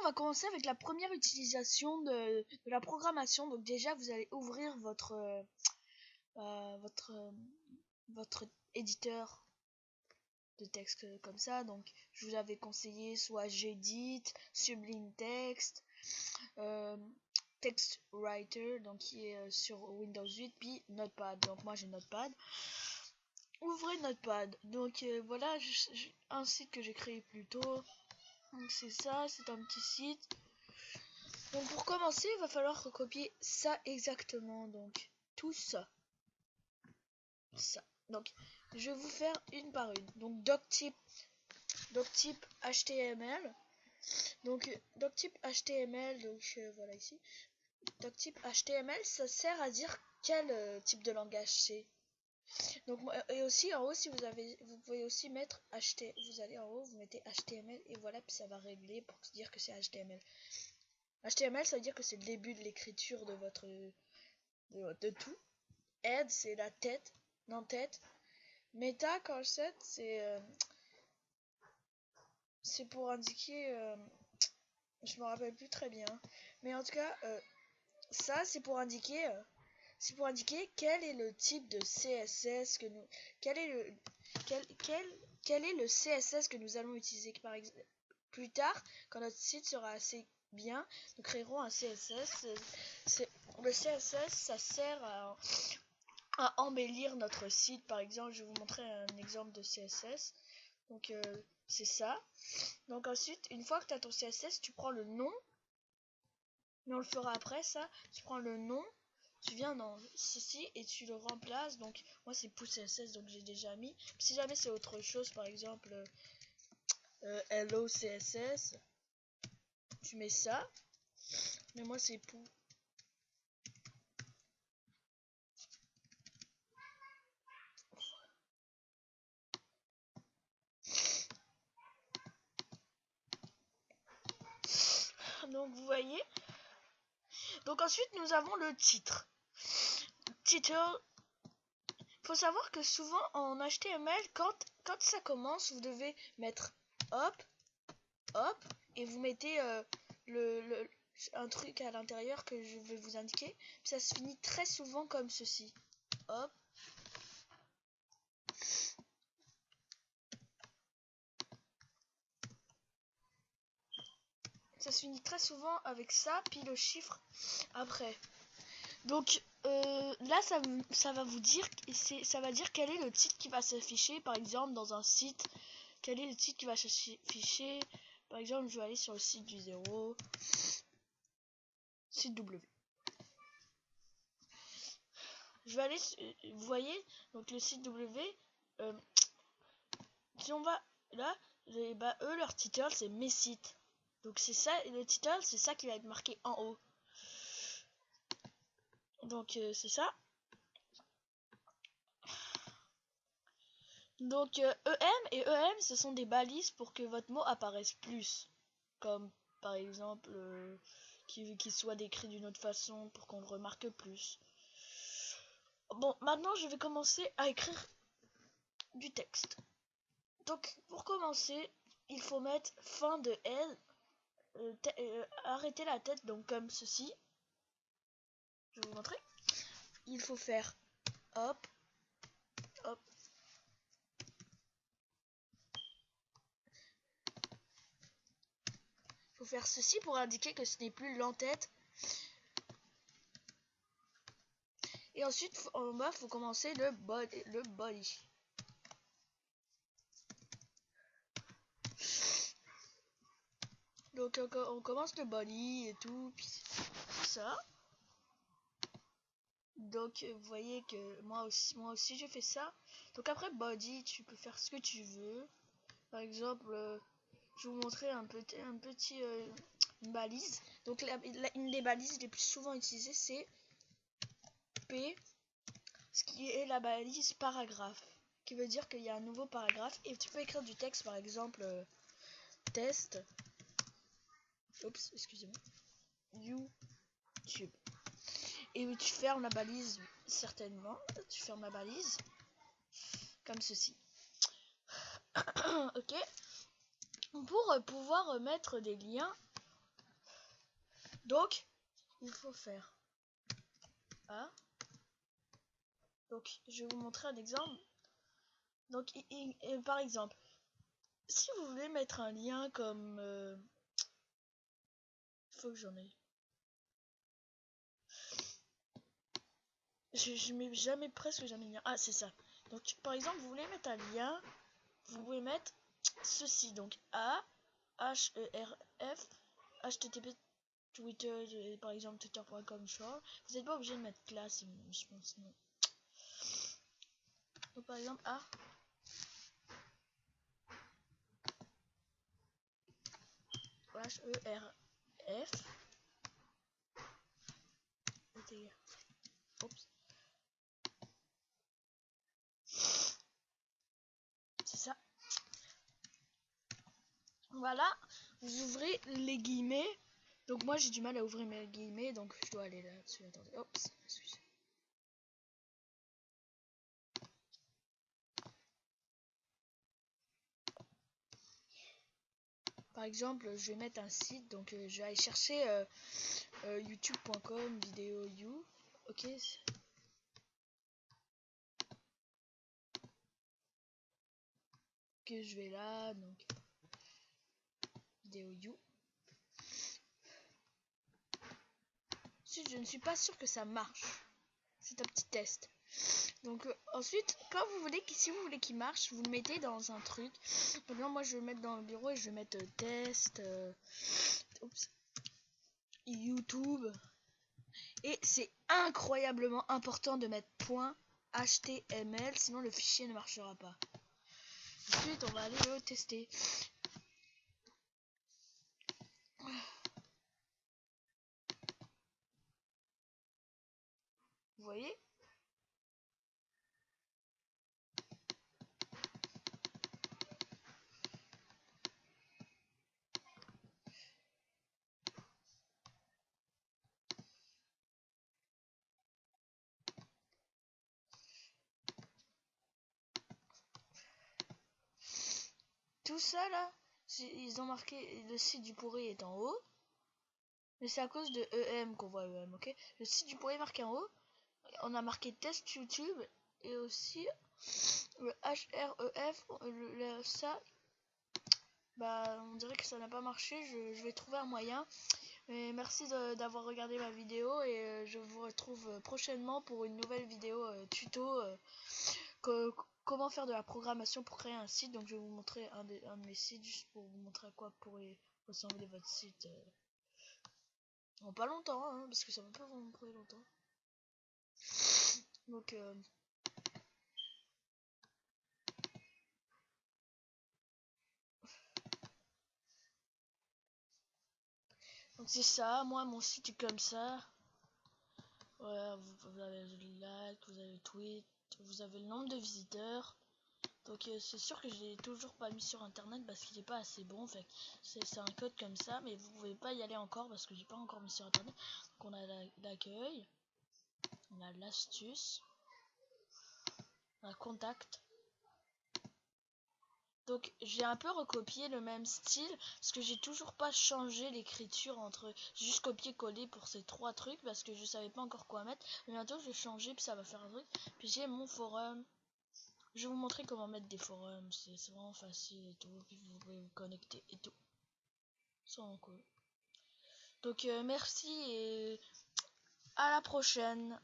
on va commencer avec la première utilisation de la programmation. Donc déjà, vous allez ouvrir votre éditeur de texte comme ça. Donc je vous avais conseillé soit Gedit, Sublime Text, Text Writer, donc qui est sur Windows 8, puis Notepad. Donc moi j'ai Notepad. Ouvrez Notepad. Donc voilà un site que j'ai créé plus tôt. Donc c'est ça, c'est un petit site. Donc pour commencer, il va falloir recopier ça exactement. Donc tout ça. Ça. Donc je vais vous faire une par une. Donc doctype HTML. Donc doctype HTML, donc voilà ici. Doctype HTML, ça sert à dire quel type de langage c'est. Donc et aussi en haut, si vous pouvez aussi mettre HT. Vous allez en haut, vous mettez HTML et voilà, puis ça va régler pour dire que c'est HTML. HTML, ça veut dire que c'est le début de l'écriture de votre de tout. Head, c'est la tête, l'entête. Meta, corset, c'est pour indiquer, je me rappelle plus très bien, mais en tout cas, ça c'est pour indiquer quel est le type de CSS que nous, quel est le CSS que nous allons utiliser. Par exemple, plus tard, quand notre site sera assez bien, nous créerons un CSS. Le CSS, ça sert à embellir notre site. Par exemple, je vais vous montrer un exemple de CSS. Donc c'est ça. Donc ensuite, une fois que tu as ton CSS, tu prends le nom. Mais on le fera après ça. Tu prends le nom, tu viens dans ceci et tu le remplaces. Donc moi c'est pouce CSS, donc j'ai déjà mis. Si jamais c'est autre chose, par exemple hello CSS, tu mets ça. Mais moi c'est pou. Donc vous voyez. Donc ensuite nous avons le titre. Title. Faut savoir que souvent en HTML, quand ça commence, vous devez mettre hop, et vous mettez un truc à l'intérieur que je vais vous indiquer. Puis ça se finit très souvent comme ceci. Hop. Ça se finit très souvent avec ça, puis le chiffre après. Donc là, ça va vous dire, ça va dire quel est le titre qui va s'afficher, par exemple, dans un site. Quel est le titre qui va s'afficher? Par exemple, je vais aller sur le site du 0, site W. Je vais aller, vous voyez, donc le site W, si on va là, eux, leur title, c'est mes sites. Donc c'est ça, le title, c'est ça qui va être marqué en haut. Donc c'est ça. Donc EM et EM, ce sont des balises pour que votre mot apparaisse plus. Comme par exemple qu'il soit décrit d'une autre façon pour qu'on le remarque plus. Bon, maintenant je vais commencer à écrire du texte. Donc pour commencer, il faut mettre fin de L, arrêter la tête, donc comme ceci. Je vais vous montrer. Il faut faire hop, hop. Il faut faire ceci pour indiquer que ce n'est plus l'entête. Et ensuite, en bas, il faut commencer le body. Donc on commence le body et tout, puis ça. Donc vous voyez que moi aussi je fais ça. Donc après body, tu peux faire ce que tu veux. Par exemple, je vais vous montrer une balise. Donc une des balises les plus souvent utilisées, c'est P, ce qui est la balise paragraphe, qui veut dire qu'il y a un nouveau paragraphe et tu peux écrire du texte, par exemple test. Oups, excusez-moi. YouTube. Et tu fermes la balise, certainement. Tu fermes la balise comme ceci. Ok. Pour pouvoir mettre des liens, Donc il faut faire A. Donc je vais vous montrer un exemple. Donc par exemple, si vous voulez mettre un lien comme faut que j'en ai. Je mets jamais, presque jamais de lien. Ah, c'est ça. Donc par exemple, vous voulez mettre un lien, vous pouvez mettre ceci. Donc A H E R F HTTP Twitter, par exemple twitter.com short. Vous n'êtes pas obligé de mettre classe, je pense non. Donc par exemple A H E R F. Oups. C'est ça. Voilà, vous ouvrez les guillemets. Donc moi j'ai du mal à ouvrir mes guillemets, donc je dois aller là-dessus. Attendez, oups, excusez. Par exemple, je vais mettre un site, donc je vais aller chercher youtube.com vidéo you. Ok. Que je vais là, donc vidéo you. Ensuite, je ne suis pas sûr que ça marche. C'est un petit test. Donc ensuite, quand vous voulez, si vous voulez qu'il marche, vous le mettez dans un truc. Donc là, moi, je vais le mettre dans le bureau et je vais mettre test, YouTube. Et c'est incroyablement important de mettre .html, sinon le fichier ne marchera pas. Ensuite, on va aller le tester. Vous voyez ? Tout ça là, ils ont marqué le site du pourri est en haut. Mais c'est à cause de EM qu'on voit EM, ok? Le site du pourri est marqué en haut. On a marqué test YouTube et aussi le href, ça, bah on dirait que ça n'a pas marché. Je vais trouver un moyen. Mais merci d'avoir regardé ma vidéo et je vous retrouve prochainement pour une nouvelle vidéo tuto comment faire de la programmation pour créer un site. Donc je vais vous montrer un de mes sites juste pour vous montrer à quoi pourrait ressembler votre site. En pas longtemps, hein, parce que ça va pas vous prendre longtemps. Donc c'est ça, moi mon site est comme ça. Voilà, vous avez le like, vous avez le tweet, vous avez le nombre de visiteurs. Donc c'est sûr que je l'ai toujours pas mis sur internet parce qu'il n'est pas assez bon. Fait c'est un code comme ça, mais vous pouvez pas y aller encore parce que j'ai pas encore mis sur internet. Donc on a l'accueil, on a l'astuce, on a contact. Donc j'ai un peu recopié le même style parce que j'ai toujours pas changé l'écriture entre juste copier-coller pour ces trois trucs parce que je savais pas encore quoi mettre. Mais bientôt je vais changer puis ça va faire un truc. Puis j'ai mon forum. Je vais vous montrer comment mettre des forums. C'est vraiment facile et tout. Puis vous pouvez vous connecter et tout. C'est vraiment cool. Donc merci et à la prochaine.